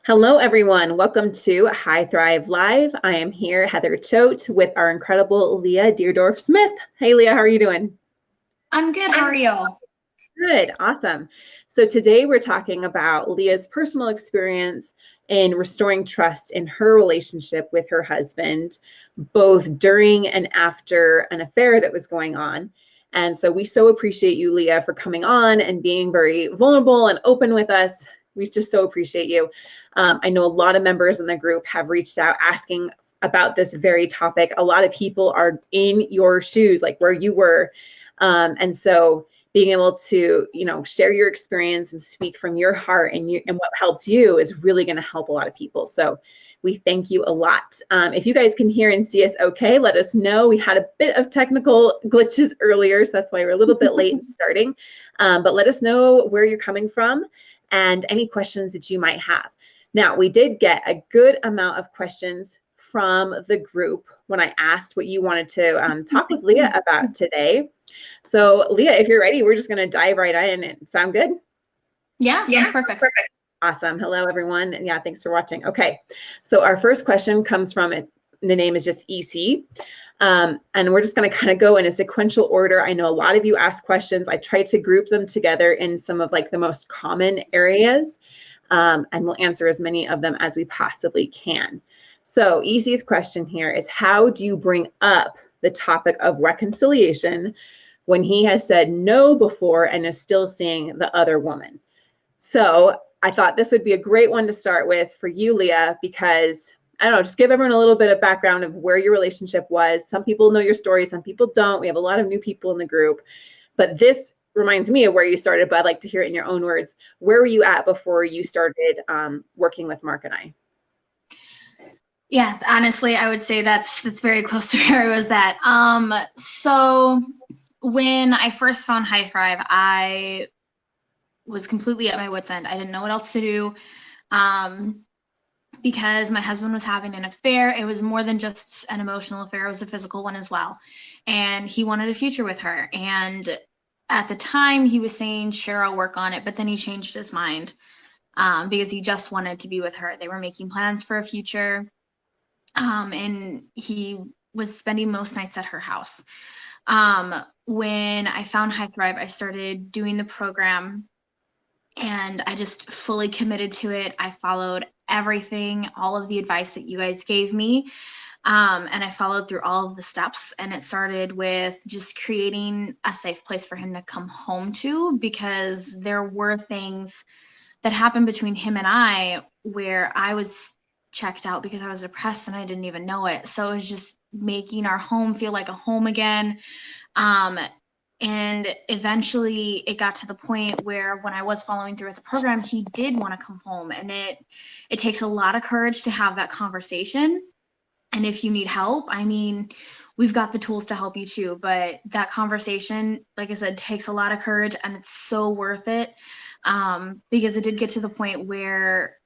Hello, everyone. Welcome to High Thrive Live. I am here, Heather Choate, with our incredible Leah Deardorf Smith. Hey, Leah, how are you doing? I'm good. How are you? Good, awesome. So today we're talking about Leah's personal experience in restoring trust in her relationship with her husband, both during and after an affair that was going on. And so we so appreciate you, Leah, for coming on and being very vulnerable and open with us. We just so appreciate you. I know a lot of members in the group have reached out asking about this very topic. A lot of people are in your shoes, like where you were. And so being able to, share your experience and speak from your heart and what helps you is really going to help a lot of people. So we thank you a lot. If you guys can hear and see us okay, let us know. We had a bit of technical glitches earlier, so that's why we're a little bit late in starting. But let us know where you're coming from and any questions that you might have. Now, we did get a good amount of questions from the group when I asked what you wanted to talk with Leah about today. So Leah, if you're ready, we're just going to dive right in. And sound good? Yeah, sounds perfect. Awesome. Hello, everyone. And yeah, thanks for watching. Okay. So our first question comes from it. The name is just EC. And we're just going to kind of go in a sequential order. I know a lot of you ask questions. I try to group them together in some of like the most common areas. And we'll answer as many of them as we possibly can. So EC's question here is, how do you bring up the topic of reconciliation when he has said no before and is still seeing the other woman? So I thought this would be a great one to start with for you, Leah, because I don't know, just give everyone a little bit of background of where your relationship was. Some people know your story, some people don't. We have a lot of new people in the group, but this reminds me of where you started, but I'd like to hear it in your own words. Where were you at before you started working with Mark and I? Yeah, honestly, I would say that's very close to where I was at. So when I first found High Thrive, I was completely at my wit's end. I didn't know what else to do. Because my husband was having an affair. It was more than just an emotional affair, it was a physical one as well. And he wanted a future with her. And at the time, he was saying, sure, I'll work on it. But then he changed his mind because he just wanted to be with her. They were making plans for a future. And he was spending most nights at her house. When I found High Thrive, I started doing the program and I just fully committed to it. I followed everything, all of the advice that you guys gave me. And I followed through all of the steps. And it started with just creating a safe place for him to come home to, because there were things that happened between him and I where I was checked out because I was depressed and I didn't even know it. So it was just making our home feel like a home again. And eventually it got to the point where when I was following through with the program, he did want to come home. And it takes a lot of courage to have that conversation. And if you need help, I mean, we've got the tools to help you too. But that conversation, like I said, takes a lot of courage and it's so worth it. Because it did get to the point where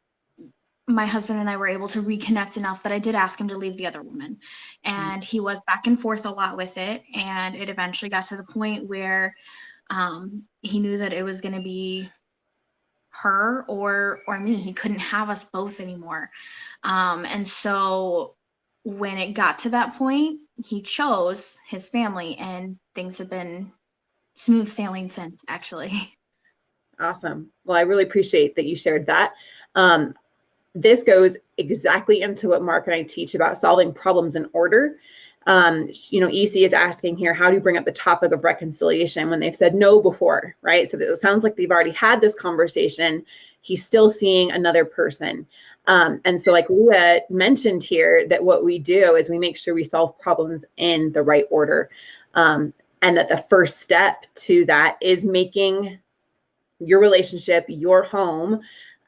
my husband and I were able to reconnect enough that I did ask him to leave the other woman. And he was back and forth a lot with it. And it eventually got to the point where he knew that it was going to be her or me. He couldn't have us both anymore. And so when it got to that point, he chose his family, and things have been smooth sailing since, actually. Awesome. Well, I really appreciate that you shared that. This goes exactly into what Mark and I teach about solving problems in order. EC is asking here, how do you bring up the topic of reconciliation when they've said no before, right? So it sounds like they've already had this conversation. He's still seeing another person. And so like Leah mentioned here, that what we do is we make sure we solve problems in the right order. And that the first step to that is making your relationship, your home,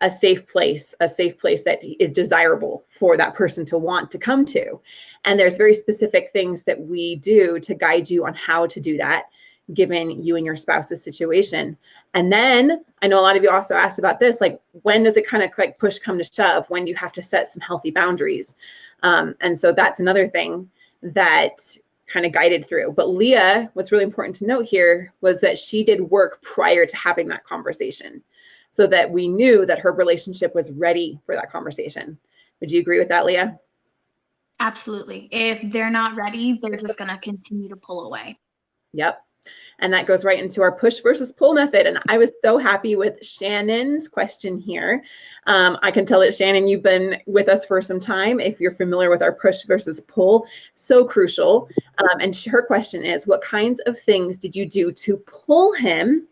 a safe place that is desirable for that person to want to come to. And there's very specific things that we do to guide you on how to do that, given you and your spouse's situation. And then I know a lot of you also asked about this, like, when does it kind of like push come to shove? When do you have to set some healthy boundaries? And so that's another thing that kind of guided through. But Leah, what's really important to note here was that she did work prior to having that conversation. so that we knew that her relationship was ready for that conversation. Would you agree with that, Leah? Absolutely. If they're not ready, they're just going to continue to pull away. Yep. And that goes right into our push versus pull method. And I was so happy with Shannon's question here. I can tell that, Shannon, you've been with us for some time. If you're familiar with our push versus pull, so crucial. And her question is, what kinds of things did you do to pull him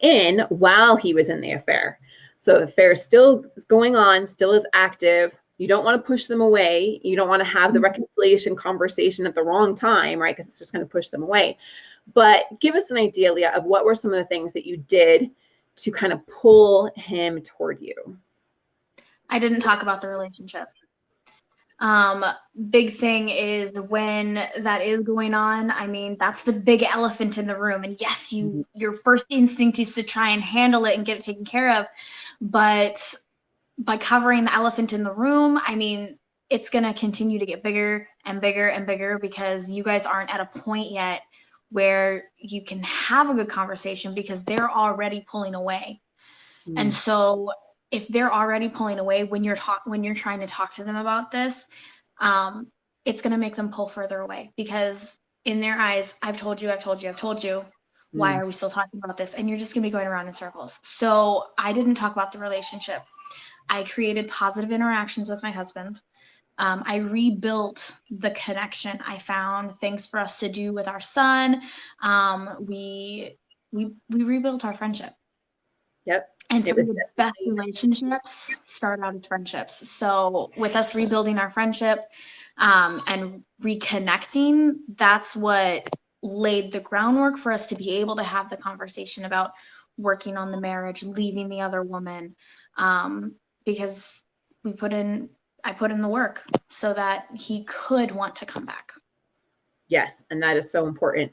in while he was in the affair? So the affair still is going on, still is active. You don't want to push them away. You don't want to have the reconciliation conversation at the wrong time, right? Because it's just going to push them away. But give us an idea, Leah, of what were some of the things that you did to kind of pull him toward you? I didn't talk about the relationship. Big thing is when that is going on, I mean, that's the big elephant in the room. And yes, your first instinct is to try and handle it and get it taken care of. But by covering the elephant in the room, I mean, it's going to continue to get bigger and bigger and bigger because you guys aren't at a point yet where you can have a good conversation because they're already pulling away. And so if they're already pulling away when you're trying to talk to them about this, it's going to make them pull further away because in their eyes, I've told you. Why are we still talking about this? And you're just going to be going around in circles. So I didn't talk about the relationship. I created positive interactions with my husband. I rebuilt the connection. I found things for us to do with our son. We rebuilt our friendship. Yep. And some of the best relationships start out as friendships. So with us rebuilding our friendship and reconnecting, that's what laid the groundwork for us to be able to have the conversation about working on the marriage, leaving the other woman, because I put in the work so that he could want to come back. Yes, and that is so important.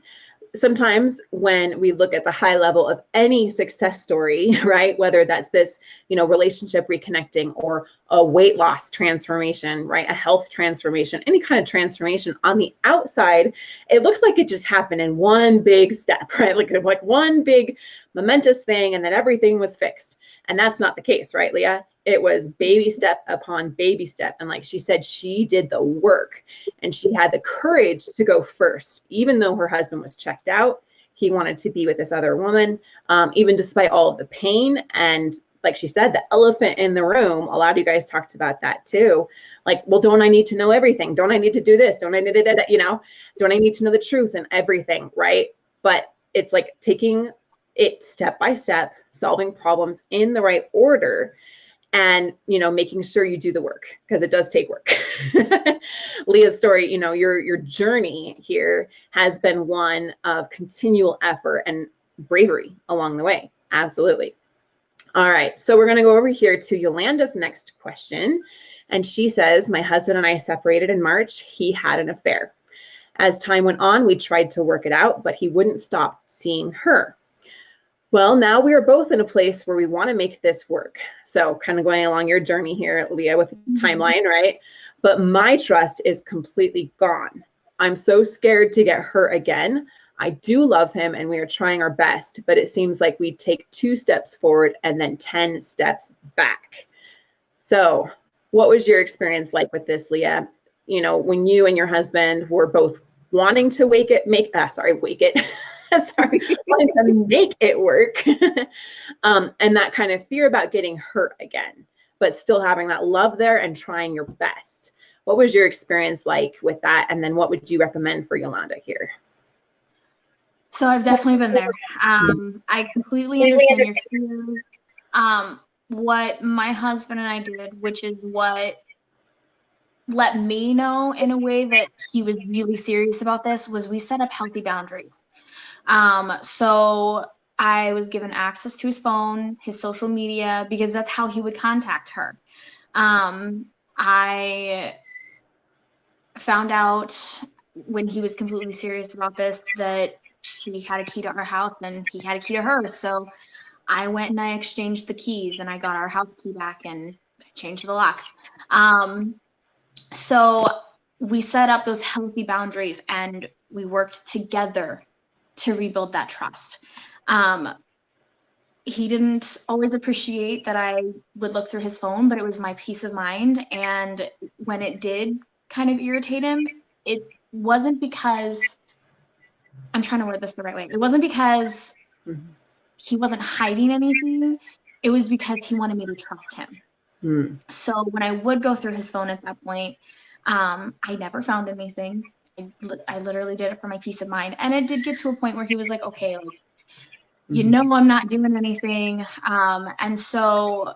Sometimes when we look at the high level of any success story, right, whether that's this, relationship reconnecting or a weight loss transformation, right, a health transformation, any kind of transformation on the outside, it looks like it just happened in one big step, right, like one big momentous thing, and then everything was fixed. And that's not the case, right, Leah? It was baby step upon baby step. And like she said, she did the work and she had the courage to go first, even though her husband was checked out. He wanted to be with this other woman, even despite all of the pain. And like she said, the elephant in the room, a lot of you guys talked about that too. Like, well, don't I need to know everything? Don't I need to do this? Don't I need to, don't I need to know the truth and everything, right? But it's like taking it step by step, solving problems in the right order, and making sure you do the work, because it does take work. Leah's story, your journey here has been one of continual effort and bravery along the way. Absolutely. All right, so we're going to go over here to Yolanda's next question, and she says, my husband and I separated in March. He had an affair. As time went on, we tried to work it out, but he wouldn't stop seeing her. Well, now we are both in a place where we want to make this work. So kind of going along your journey here, Leah, with the timeline, right? But my trust is completely gone. I'm so scared to get hurt again. I do love him and we are trying our best, but it seems like we take 2 steps forward and then 10 steps back. So what was your experience like with this, Leah? When you and your husband were both wanting to wanting to make it work. And that kind of fear about getting hurt again, but still having that love there and trying your best. What was your experience like with that? And then what would you recommend for Yolanda here? So I've definitely been there. I completely understand your fears. What my husband and I did, which is what let me know in a way that he was really serious about this, was we set up healthy boundaries. So I was given access to his phone, his social media, because that's how he would contact her. I found out when he was completely serious about this that she had a key to our house and he had a key to hers. So I went and I exchanged the keys and I got our house key back and changed the locks. So we set up those healthy boundaries and we worked together to rebuild that trust. he didn't always appreciate that I would look through his phone, but it was my peace of mind. And when it did kind of irritate him, it wasn't because, I'm trying to word this the right way. It wasn't because he wasn't hiding anything. It was because he wanted me to trust him. So when I would go through his phone at that point, I never found anything. I literally did it for my peace of mind. And it did get to a point where he was like, okay, like, you know, I'm not doing anything. And so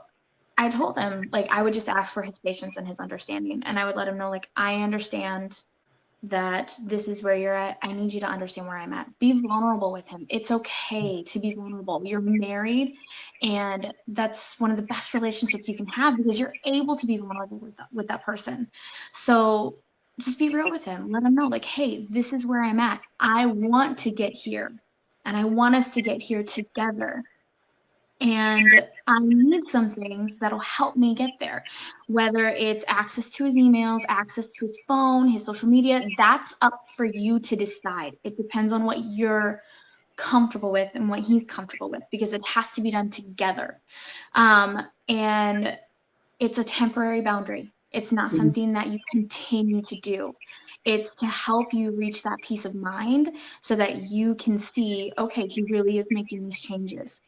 I told him, like, I would just ask for his patience and his understanding. And I would let him know, like, I understand that this is where you're at. I need you to understand where I'm at. Be vulnerable with him. It's okay to be vulnerable. You're married, and that's one of the best relationships you can have because you're able to be vulnerable with that person. So just be real with him. Let him know, like, hey, this is where I'm at. I want to get here, and I want us to get here together. And I need some things that'll help me get there, whether it's access to his emails, access to his phone, his social media. That's up for you to decide. It depends on what you're comfortable with and what he's comfortable with, because it has to be done together. And it's a temporary boundary. It's not something that you continue to do. It's to help you reach that peace of mind so that you can see, okay, he really is making these changes.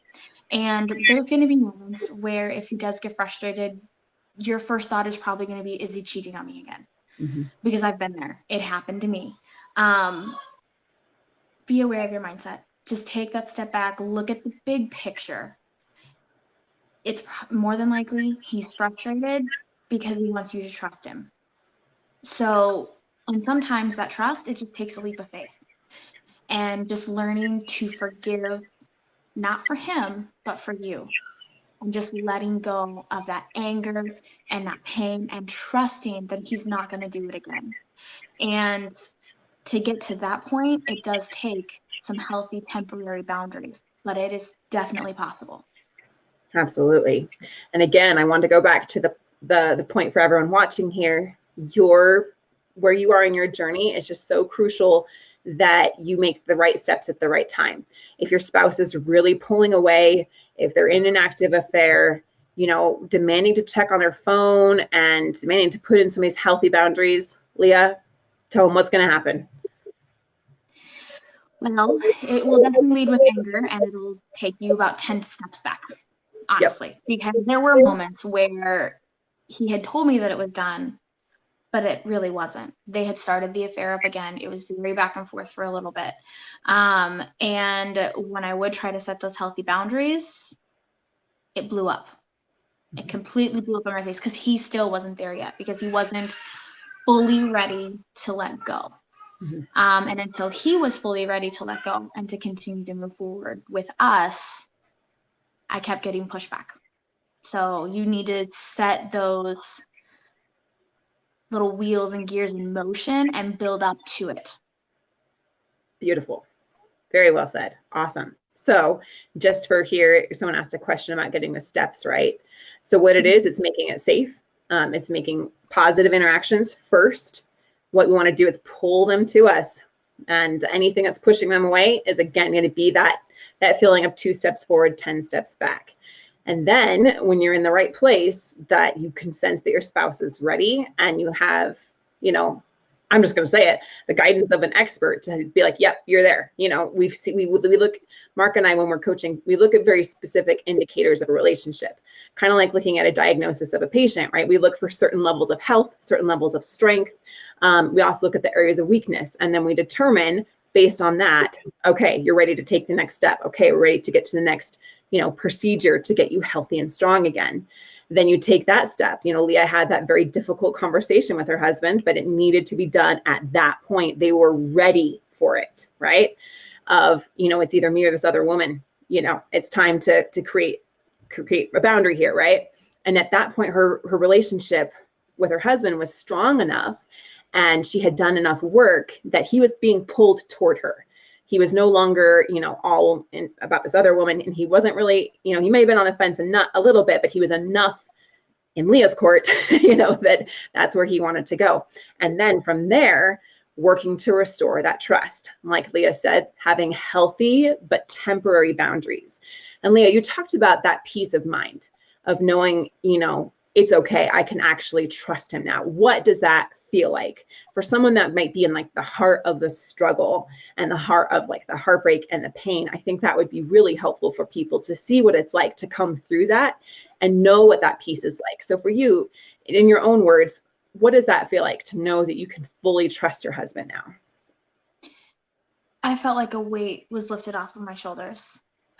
And there's going to be moments where if he does get frustrated, your first thought is probably going to be, is he cheating on me again? Because I've been there. It happened to me. Be aware of your mindset. Just take that step back. Look at the big picture. It's more than likely he's frustrated because he wants you to trust him. So, and sometimes that trust, it just takes a leap of faith. And just learning to forgive, not for him, but for you. And just letting go of that anger and that pain and trusting that he's not going to do it again. And to get to that point, it does take some healthy temporary boundaries, but it is definitely possible. Absolutely. And again, I want to go back to the point for everyone watching here. Where you are in your journey is just so crucial that you make the right steps at the right time. If your spouse is really pulling away, if they're in an active affair, you know, demanding to check on their phone and demanding to put in some of these healthy boundaries, Leah, tell them what's going to happen. Well, it will definitely lead with anger, and it'll take you about 10 steps back, honestly, because there were moments where he had told me that it was done, but it really wasn't. They had started the affair up again. It was very back and forth for a little bit. And when I would try to set those healthy boundaries, it blew up. It completely blew up in my face because he still wasn't there yet, because he wasn't fully ready to let go. And until he was fully ready to let go and to continue to move forward with us, I kept getting pushback. So you need to set those little wheels and gears in motion and build up to it. Beautiful. Very well said. Awesome. So just for here, someone asked a question about getting the steps right. So what it is, it's making it safe. It's making positive interactions first. What we want to do is pull them to us. And anything that's pushing them away is, again, going to be that feeling of 2 steps forward, 10 steps back. And then when you're in the right place, that you can sense that your spouse is ready and you have, you know, I'm just going to say it, the guidance of an expert to be like, yep, you're there. You know, we look, Mark and I, when we're coaching, we look at very specific indicators of a relationship, kind of like looking at a diagnosis of a patient, right? We look for certain levels of health, certain levels of strength. We also look at the areas of weakness, and then we determine based on that, okay, you're ready to take the next step. Okay, we're ready to get to the next, you know, procedure to get you healthy and strong again. Then you take that step. You know, Leah had that very difficult conversation with her husband, but it needed to be done at that point. They were ready for it, right? Of, you know, it's either me or this other woman, you know, it's time to create a boundary here, right? And at that point, her relationship with her husband was strong enough, and she had done enough work that he was being pulled toward her. He was no longer, you know, all in about this other woman, and he wasn't really, you know, he may have been on the fence and not a little bit, but he was enough in Leah's court, you know, that's where he wanted to go. And then from there, working to restore that trust. Like Leah said, having healthy but temporary boundaries. And Leah, you talked about that peace of mind of knowing, you know, it's okay. I can actually trust him now. What does that feel like for someone that might be in like the heart of the struggle and the heart of like the heartbreak and the pain? I think that would be really helpful for people to see what it's like to come through that and know what that peace is like. So for you, in your own words, what does that feel like to know that you can fully trust your husband now? I felt like a weight was lifted off of my shoulders.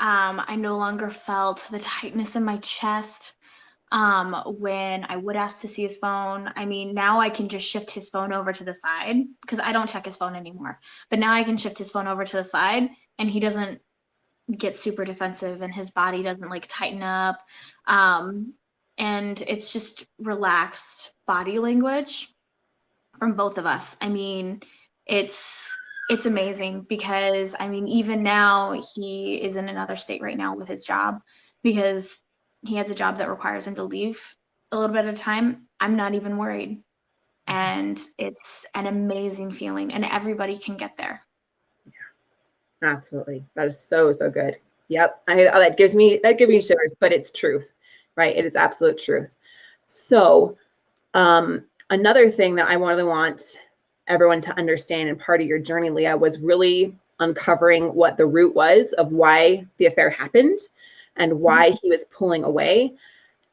I no longer felt the tightness in my chest. When I would ask to see his phone. I mean, now I can just shift his phone over to the side because I don't check his phone anymore. But now I can shift his phone over to the side and he doesn't get super defensive and his body doesn't like tighten up. And it's just relaxed body language from both of us. I mean, it's amazing because I mean, even now he is in another state right now with his job because he has a job that requires him to leave a little bit at a time. I'm not even worried. And it's an amazing feeling and everybody can get there. Absolutely. That is so, so good. Yep. That gives me shivers, but it's truth, right? It is absolute truth. So another thing that I really want everyone to understand and part of your journey, Leah, was really uncovering what the root was of why the affair happened and why he was pulling away.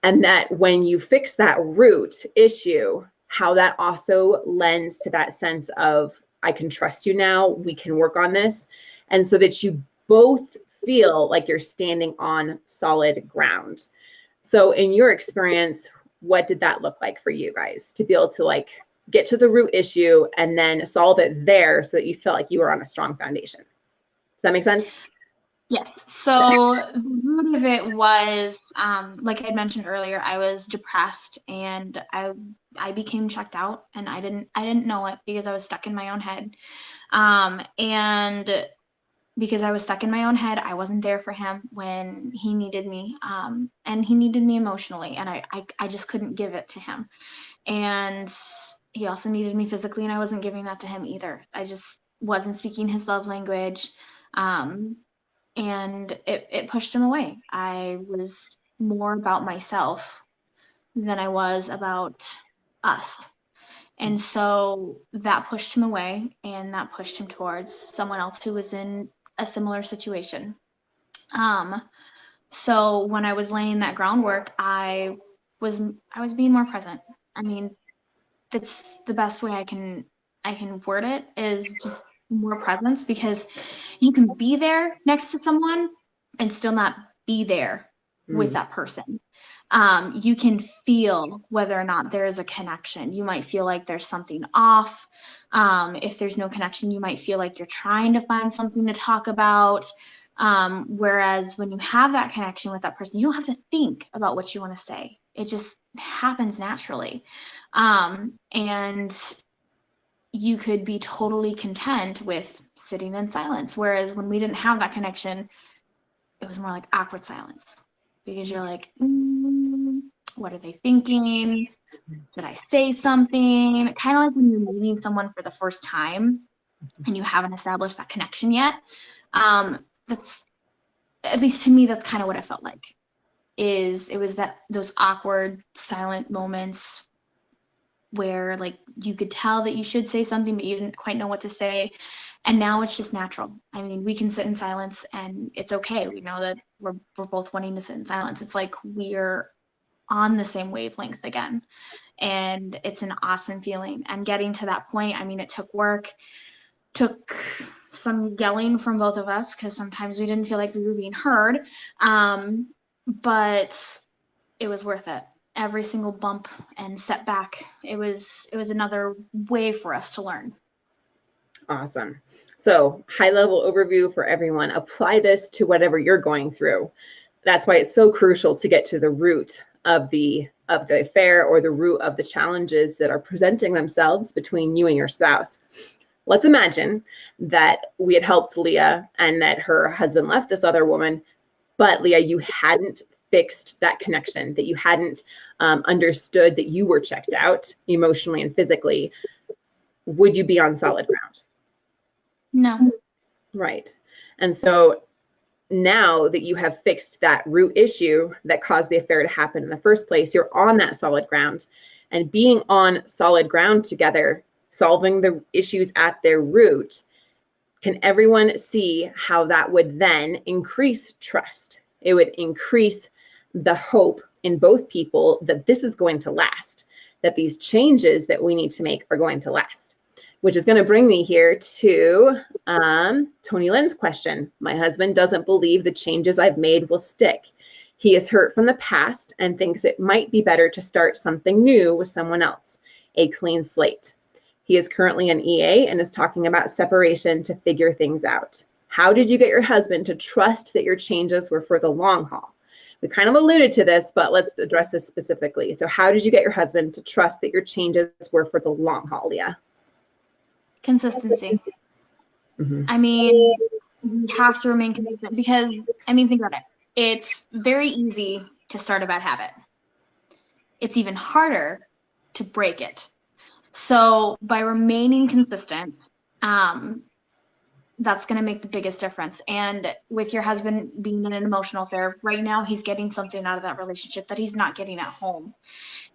And that when you fix that root issue, how that also lends to that sense of, I can trust you now, we can work on this. And so that you both feel like you're standing on solid ground. So in your experience, what did that look like for you guys to be able to like get to the root issue and then solve it there so that you felt like you were on a strong foundation? Does that make sense? Yes. So the root of it was, like I mentioned earlier, I was depressed and I became checked out and I didn't know it because I was stuck in my own head. And because I was stuck in my own head, I wasn't there for him when he needed me. And he needed me emotionally and I just couldn't give it to him. And he also needed me physically and I wasn't giving that to him either. I just wasn't speaking his love language. And it pushed him away. I was more about myself than I was about us. And so that pushed him away and that pushed him towards someone else who was in a similar situation. So when I was laying that groundwork, I was being more present. I mean, that's the best way I can word it is just more presence because you can be there next to someone and still not be there with that person. You can feel whether or not there is a connection. You might feel like there's something off. If there's no connection, you might feel like you're trying to find something to talk about. Whereas when you have that connection with that person, you don't have to think about what you want to say. It just happens naturally. And you could be totally content with sitting in silence. Whereas when we didn't have that connection, it was more like awkward silence because you're like, what are they thinking? Did I say something? Kind of like when you're meeting someone for the first time and you haven't established that connection yet. That's, at least to me, that's kind of what it felt like. It was those awkward silent moments where like you could tell that you should say something but you didn't quite know what to say, and now it's just natural. I mean, we can sit in silence and it's okay. We know that we're both wanting to sit in silence. It's like we're on the same wavelength again, and it's an awesome feeling. And getting to that point, I mean, it took work, took some yelling from both of us because sometimes we didn't feel like we were being heard, but it was worth it. Every single bump and setback, it was another way for us to learn. Awesome. So high level overview for everyone. Apply this to whatever you're going through. That's why it's so crucial to get to the root of the affair or the root of the challenges that are presenting themselves between you and your spouse. Let's imagine that we had helped Leah and that her husband left this other woman, but Leah, you hadn't fixed that connection, that you hadn't understood that you were checked out emotionally and physically. Would you be on solid ground? No. Right. And so now that you have fixed that root issue that caused the affair to happen in the first place, you're on that solid ground. And being on solid ground together, solving the issues at their root, can everyone see how that would then increase trust? It would increase the hope in both people that this is going to last, that these changes that we need to make are going to last. Which is going to bring me here to Tony Lynn's question. My husband doesn't believe the changes I've made will stick. He is hurt from the past and thinks it might be better to start something new with someone else, a clean slate. He is currently an EA and is talking about separation to figure things out. How did you get your husband to trust that your changes were for the long haul? We kind of alluded to this, but let's address this specifically. So how did you get your husband to trust that your changes were for the long haul, Leah? Consistency. I mean, you have to remain consistent because, I mean, think about it. It's very easy to start a bad habit. It's even harder to break it. So by remaining consistent, that's going to make the biggest difference. And with your husband being in an emotional affair, right now he's getting something out of that relationship that he's not getting at home.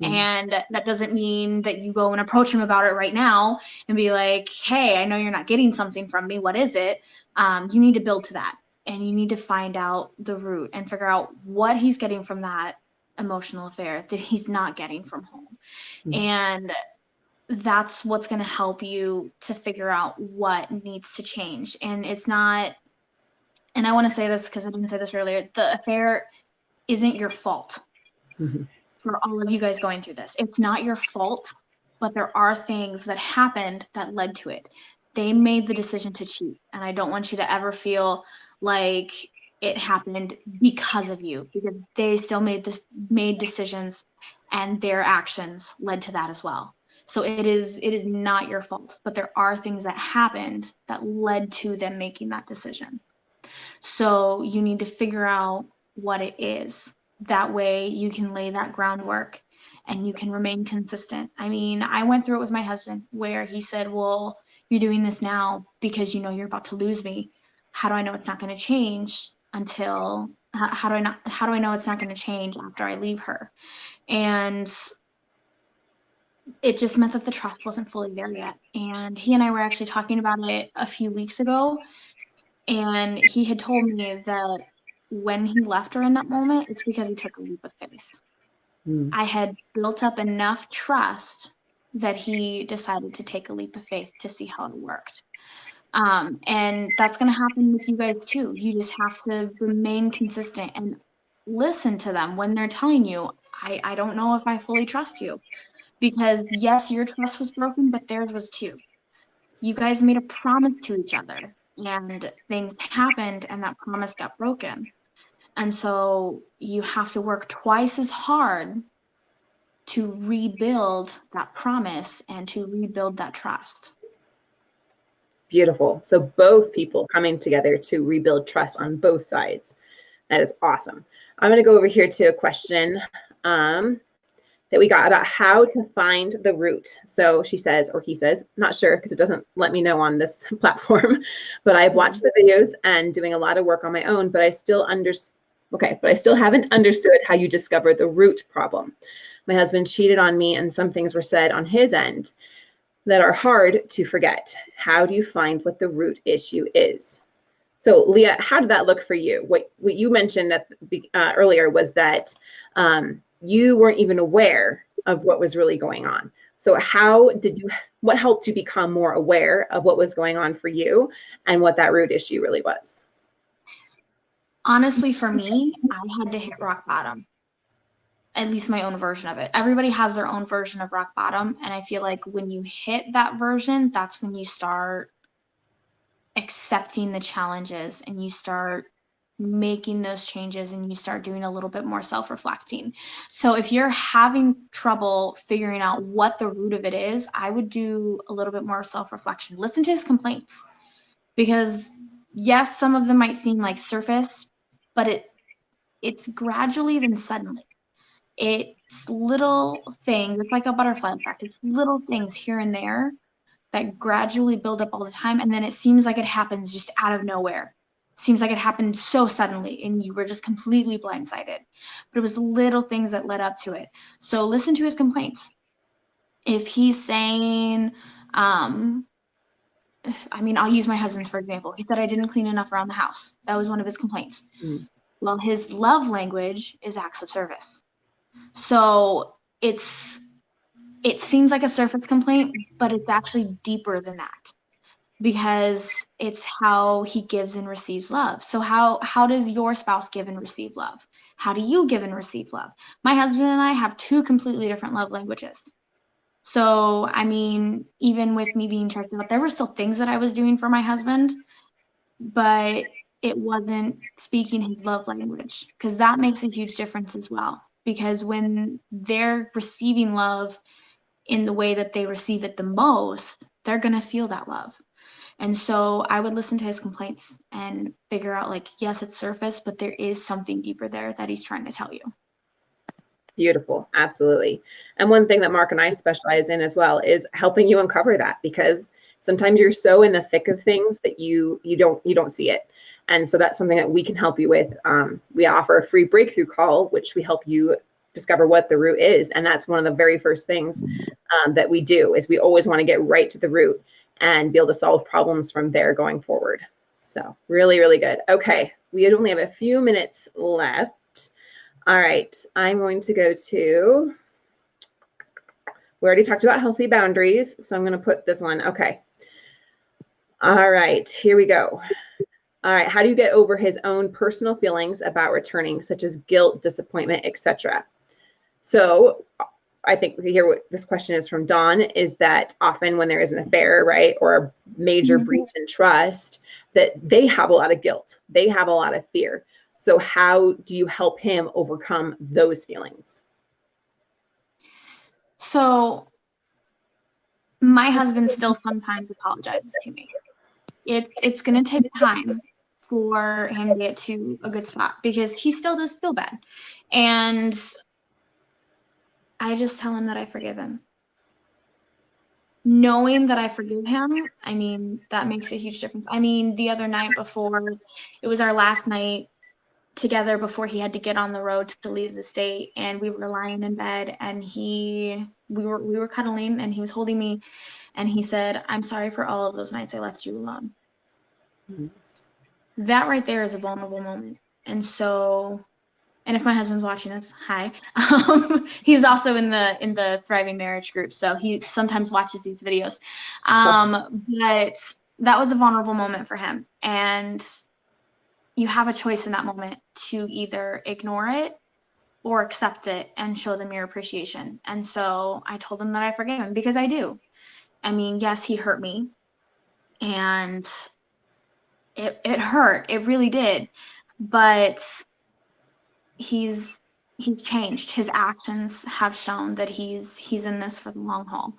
And that doesn't mean that you go and approach him about it right now and be like, hey, I know you're not getting something from me. What is it? You need to build to that. And you need to find out the root and figure out what he's getting from that emotional affair that he's not getting from home. And that's what's going to help you to figure out what needs to change. And it's not, and I want to say this because I didn't say this earlier, the affair isn't your fault. For all of you guys going through this. It's not your fault, but there are things that happened that led to it. They made the decision to cheat, and I don't want you to ever feel like it happened because of you, because they still made decisions, and their actions led to that as well. So it is not your fault, but there are things that happened that led to them making that decision. So you need to figure out what it is. That way you can lay that groundwork and you can remain consistent. I mean, I went through it with my husband where he said, well, you're doing this now because you know you're about to lose me. How do I know it's not going to change until, how do I know it's not going to change after I leave her? And it just meant that the trust wasn't fully there yet. And he and I were actually talking about it a few weeks ago. And he had told me that when he left her in that moment, it's because he took a leap of faith. I had built up enough trust that he decided to take a leap of faith to see how it worked. And that's going to happen with you guys too. You just have to remain consistent and listen to them when they're telling you, I don't know if I fully trust you. Because yes, your trust was broken, but theirs was too. You guys made a promise to each other. And things happened and that promise got broken. And so you have to work twice as hard to rebuild that promise and to rebuild that trust. Beautiful. So both people coming together to rebuild trust on both sides. That is awesome. I'm going to go over here to a question that we got about how to find the root. So she says, or he says, not sure because it doesn't let me know on this platform, but I've watched the videos and doing a lot of work on my own, but I still haven't understood how you discover the root problem. My husband cheated on me and some things were said on his end that are hard to forget. How do you find what the root issue is? So Leah, how did that look for you? What you mentioned earlier was that you weren't even aware of what was really going on. So what helped you become more aware of what was going on for you and what that root issue really was? Honestly, for me, I had to hit rock bottom. At least my own version of it. Everybody has their own version of rock bottom. And I feel like when you hit that version, that's when you start accepting the challenges and you start making those changes and you start doing a little bit more self-reflecting. So if you're having trouble figuring out what the root of it is, I would do a little bit more self-reflection. Listen to his complaints, because yes, some of them might seem like surface, but it's gradually then suddenly. It's little things. It's like a butterfly effect. It's little things here and there that gradually build up all the time, and then it seems like it happens just out of nowhere. seems like it happened so suddenly and you were just completely blindsided. But it was little things that led up to it. So listen to his complaints. If he's saying, I'll use my husband's for example. He said I didn't clean enough around the house. That was one of his complaints. Mm. Well, his love language is acts of service. So it seems like a surface complaint, but it's actually deeper than that, because it's how he gives and receives love. So how does your spouse give and receive love? How do you give and receive love? My husband and I have two completely different love languages. So, even with me being checked out, there were still things that I was doing for my husband, but it wasn't speaking his love language, because that makes a huge difference as well. Because when they're receiving love in the way that they receive it the most, they're going to feel that love. And so I would listen to his complaints and figure out, like, yes, it's surface, but there is something deeper there that he's trying to tell you. Beautiful. Absolutely. And one thing that Mark and I specialize in as well is helping you uncover that, because sometimes you're so in the thick of things that you don't see it. And so that's something that we can help you with. We offer a free breakthrough call, which we help you discover what the root is. And that's one of the very first things that we do, is we always want to get right to the root and be able to solve problems from there going forward. So really, really good. Okay. We only have a few minutes left. All right, I'm going to go to, we already talked about healthy boundaries, so I'm going to put this one. Okay. All right, here we go. All right, how do you get over his own personal feelings about returning, such as guilt, disappointment, etc.? So I think here what this question is from Dawn is that often when there is an affair, right, or a major breach in trust, that they have a lot of guilt, they have a lot of fear. So how do you help him overcome those feelings? So my husband still sometimes apologizes to me. It's going to take time for him to get to a good spot, because he still does feel bad. And I just tell him that I forgive him. Knowing that I forgive him, that makes a huge difference. The other night before, it was our last night together before he had to get on the road to leave the state, and we were lying in bed, and we were cuddling, and he was holding me, and he said, "I'm sorry for all of those nights I left you alone." Mm-hmm. That right there is a vulnerable moment. And so, and if my husband's watching this, hi. He's also in the Thriving Marriage group, so he sometimes watches these videos. But that was a vulnerable moment for him, and you have a choice in that moment to either ignore it or accept it and show them your appreciation. And so I told him that I forgave him, because I do. Yes, he hurt me, and it hurt. It really did. But he's changed. His actions have shown that he's in this for the long haul.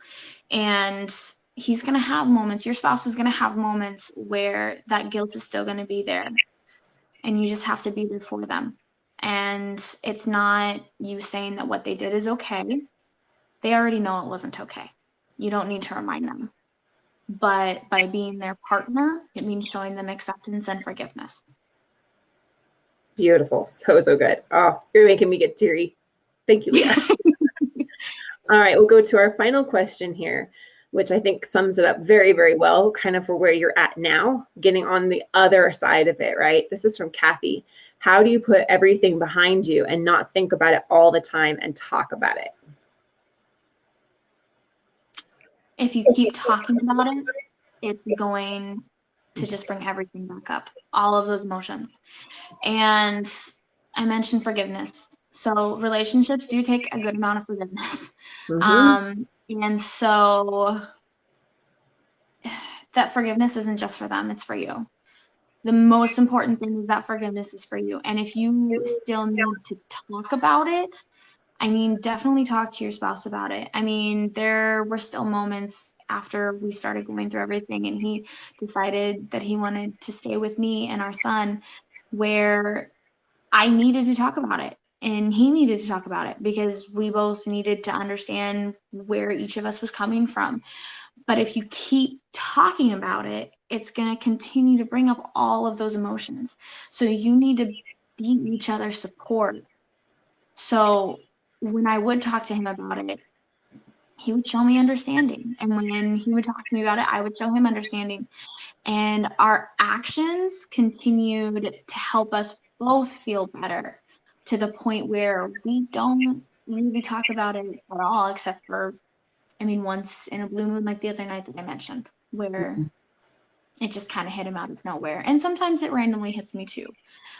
And he's going to have moments, your spouse is going to have moments where that guilt is still going to be there. And you just have to be there for them. And it's not you saying that what they did is okay. They already know it wasn't okay. You don't need to remind them. But by being their partner, it means showing them acceptance and forgiveness. Beautiful. So good. Oh, you're making me get teary. Thank you, Leah. All right, we'll go to our final question here, which I think sums it up very, very well, kind of for where you're at now, getting on the other side of it, right? This is from Kathy. How do you put everything behind you and not think about it all the time and talk about it? If you keep talking about it, it's going to just bring everything back up, all of those emotions. And I mentioned forgiveness. So relationships do take a good amount of forgiveness. Mm-hmm. And so that forgiveness isn't just for them, it's for you. The most important thing is that forgiveness is for you. And if you still need to talk about it, definitely talk to your spouse about it. There were still moments after we started going through everything and he decided that he wanted to stay with me and our son, where I needed to talk about it and he needed to talk about it, because we both needed to understand where each of us was coming from. But if you keep talking about it, it's going to continue to bring up all of those emotions. So you need to be each other's support. So when I would talk to him about it, he would show me understanding. And when he would talk to me about it, I would show him understanding. And our actions continued to help us both feel better, to the point where we don't really talk about it at all, except for, I mean, once in a blue moon, like the other night that I mentioned, where it just kind of hit him out of nowhere. And sometimes it randomly hits me too.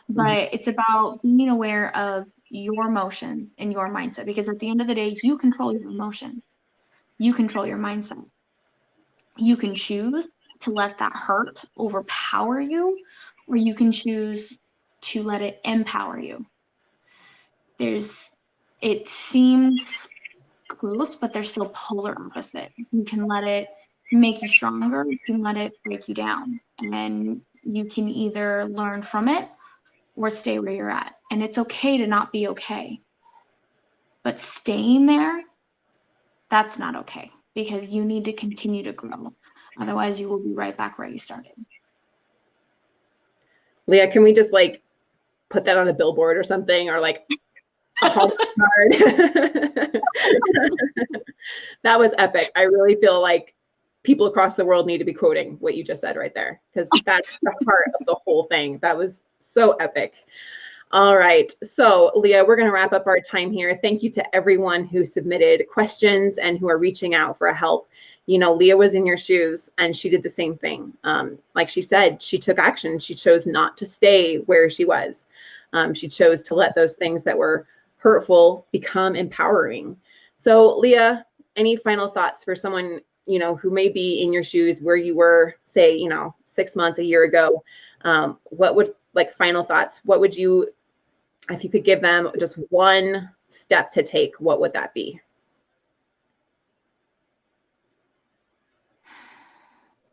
But it's about being aware of your emotions and your mindset, because at the end of the day, you control your emotions. You control your mindset. You can choose to let that hurt overpower you, or you can choose to let it empower you. It seems close, but they're still polar opposite. You can let it make you stronger, you can let it break you down. And you can either learn from it or stay where you're at. And it's okay to not be okay. But staying there, that's not okay, because you need to continue to grow. Otherwise, you will be right back where you started. Leah, can we just like put that on a billboard or something, or like a Hallmark card? That was epic. I really feel like people across the world need to be quoting what you just said right there, because that's the heart of the whole thing. That was so epic. All right. So Leah, we're going to wrap up our time here. Thank you to everyone who submitted questions and who are reaching out for help. You know, Leah was in your shoes and she did the same thing. Like she said, she took action. She chose not to stay where she was. She chose to let those things that were hurtful become empowering. So Leah, any final thoughts for someone, you know, who may be in your shoes where you were, say, you know, 6 months, a year ago? What would, like, final thoughts, what would you, if you could give them just one step to take, what would that be?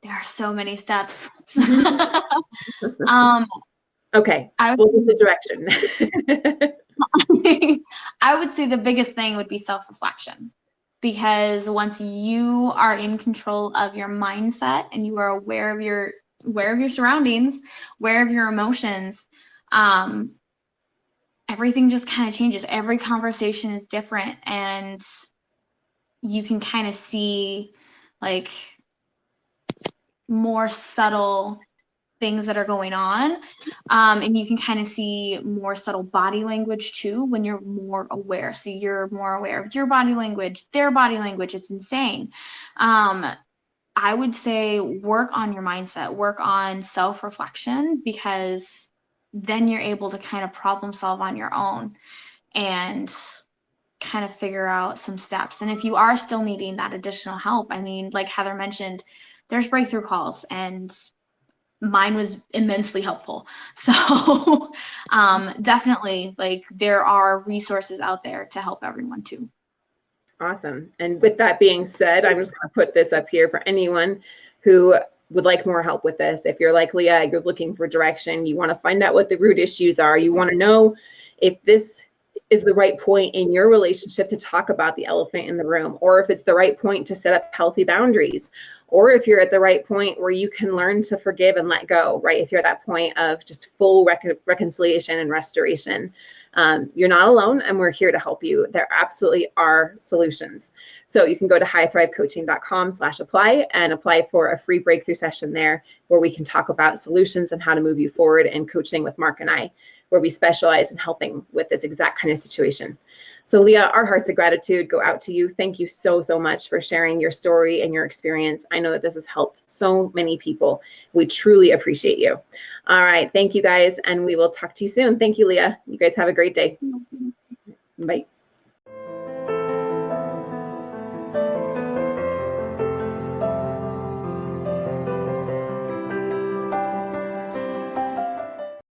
There are so many steps. Okay, we'll get the direction. I would say the biggest thing would be self-reflection, because once you are in control of your mindset and you are aware of your surroundings, aware of your emotions, everything just kind of changes. Every conversation is different, and you can kind of see like more subtle things that are going on, and you can kind of see more subtle body language too when you're more aware. So you're more aware of your body language, their body language. It's insane. I would say work on your mindset, work on self-reflection, because then you're able to kind of problem solve on your own and kind of figure out some steps. And if you are still needing that additional help, I mean, like Heather mentioned, there's breakthrough calls, and mine was immensely helpful. So definitely, like, there are resources out there to help everyone too. Awesome. And with that being said, I'm just going to put this up here for anyone who would like more help with this. If you're like Leah, you're looking for direction, you want to find out what the root issues are, you want to know if this is the right point in your relationship to talk about the elephant in the room, or if it's the right point to set up healthy boundaries, or if you're at the right point where you can learn to forgive and let go, right? If you're at that point of just full reconciliation and restoration, you're not alone, and we're here to help you. There absolutely are solutions. So you can go to hightHriveCoaching.com/apply and apply for a free breakthrough session there, where we can talk about solutions and how to move you forward in coaching with Mark and I, where we specialize in helping with this exact kind of situation. So Leah, our hearts of gratitude go out to you. Thank you so, so much for sharing your story and your experience. I know that this has helped so many people. We truly appreciate you. All right. Thank you guys. And we will talk to you soon. Thank you, Leah. You guys have a great day. Bye.